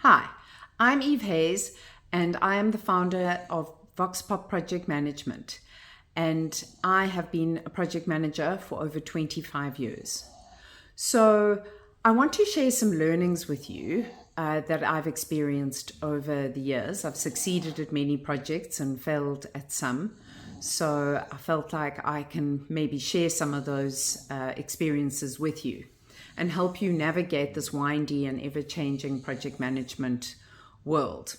Hi, I'm Eve Hayes, and I am the founder of VoxPop Project Management. And I have been a project manager for over 25 years. So I want to share some learnings with you that I've experienced over the years. I've succeeded at many projects and failed at some. So I felt like I can maybe share some of those experiences with you and help you navigate this windy and ever-changing project management world.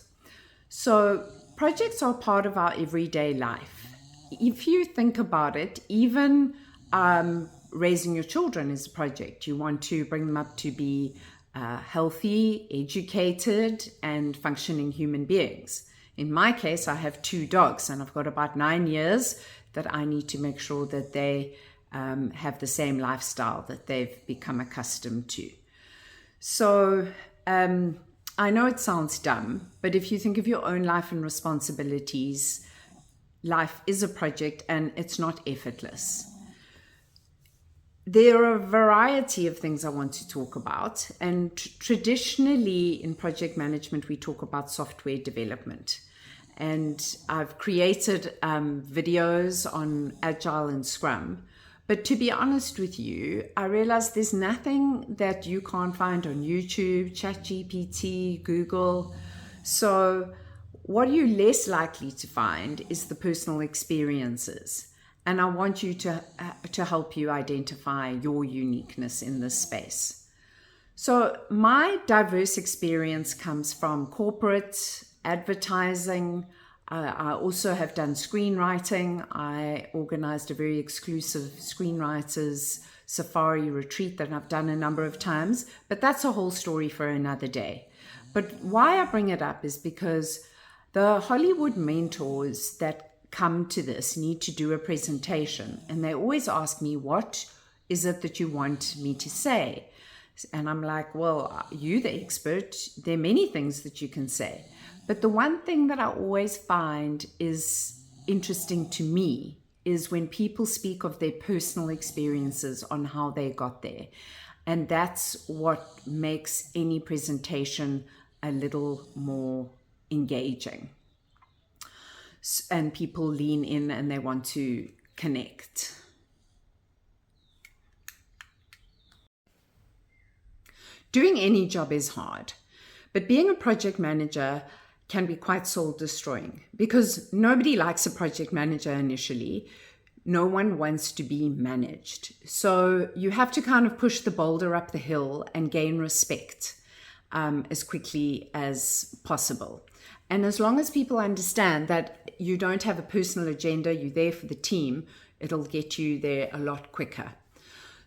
So projects are part of our everyday life. If you think about it, even raising your children is a project. You want to bring them up to be healthy, educated, and functioning human beings. In my case, I have two dogs, and I've got about 9 years that I need to make sure that they have the same lifestyle that they've become accustomed to. So I know it sounds dumb, but if you think of your own life and responsibilities, life is a project and it's not effortless. There are a variety of things I want to talk about, and traditionally in project management we talk about software development. And I've created videos on Agile and Scrum. But to be honest with you, I realize there's nothing that you can't find on YouTube, ChatGPT, Google. So what you're less likely to find is the personal experiences. And I want you to help you identify your uniqueness in this space. So my diverse experience comes from corporate, advertising. I also have done screenwriting. I organized a very exclusive screenwriters safari retreat that I've done a number of times, but that's a whole story for another day. But why I bring it up is because the Hollywood mentors that come to this need to do a presentation, and they always ask me, what is it that you want me to say? And I'm like, well, you're the expert. There are many things that you can say. But the one thing that I always find is interesting to me is when people speak of their personal experiences on how they got there. And that's what makes any presentation a little more engaging. And people lean in and they want to connect. Doing any job is hard, but being a project manager can be quite soul destroying because nobody likes a project manager initially. No one wants to be managed. So you have to kind of push the boulder up the hill and gain respect as quickly as possible. And as long as people understand that you don't have a personal agenda, you're there for the team, it'll get you there a lot quicker.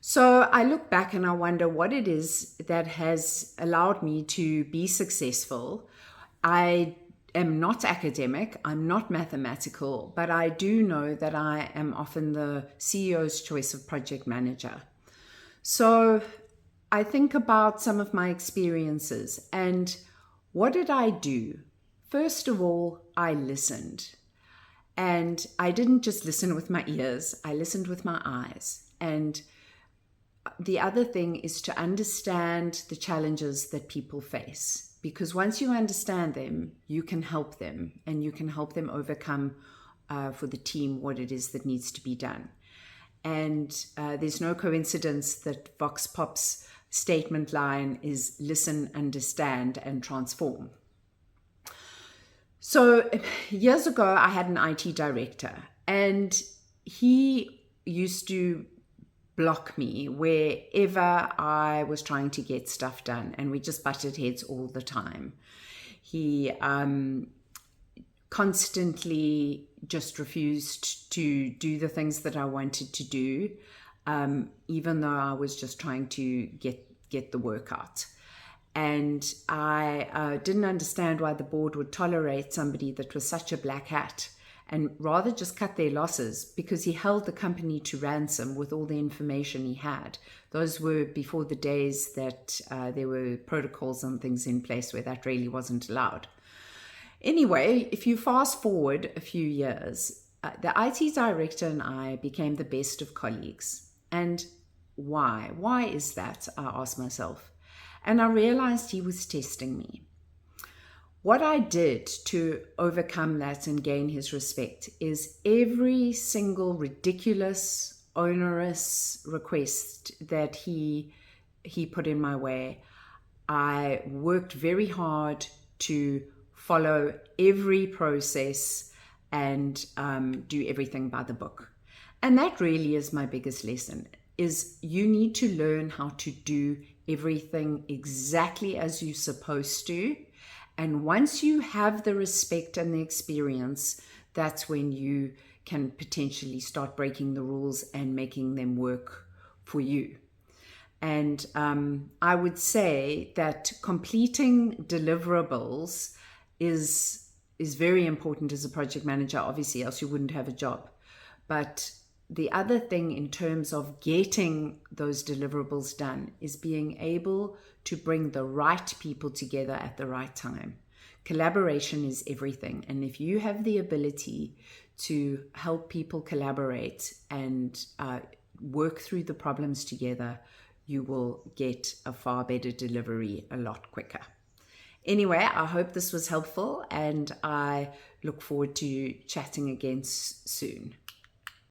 So I look back and I wonder what it is that has allowed me to be successful. I am not academic, I'm not mathematical, but I do know that I am often the CEO's choice of project manager. So I think about some of my experiences and what did I do? First of all, I listened. And I didn't just listen with my ears, I listened with my eyes. And the other thing is to understand the challenges that people face, because once you understand them, you can help them and you can help them overcome for the team what it is that needs to be done. And there's no coincidence that VoxPop's statement line is listen, understand, and transform. So years ago, I had an IT director and he used to block me wherever I was trying to get stuff done, and we just butted heads all the time. He constantly just refused to do the things that I wanted to do, even though I was just trying to get the work out. And I didn't understand why the board would tolerate somebody that was such a black hat and rather just cut their losses, because he held the company to ransom with all the information he had. Those were before the days that there were protocols and things in place where that really wasn't allowed. Anyway, if you fast forward a few years, the IT director and I became the best of colleagues. And why? Why is that? I asked myself. And I realized he was testing me. What I did to overcome that and gain his respect is every single ridiculous, onerous request that he put in my way, I worked very hard to follow every process and do everything by the book. And that really is my biggest lesson, is you need to learn how to do everything exactly as you're supposed to. And once you have the respect and the experience, that's when you can potentially start breaking the rules and making them work for you. And I would say that completing deliverables is very important as a project manager, obviously, else you wouldn't have a job. But the other thing in terms of getting those deliverables done is being able to bring the right people together at the right time. Collaboration is everything. And if you have the ability to help people collaborate and work through the problems together, you will get a far better delivery a lot quicker. Anyway, I hope this was helpful, and I look forward to chatting again soon.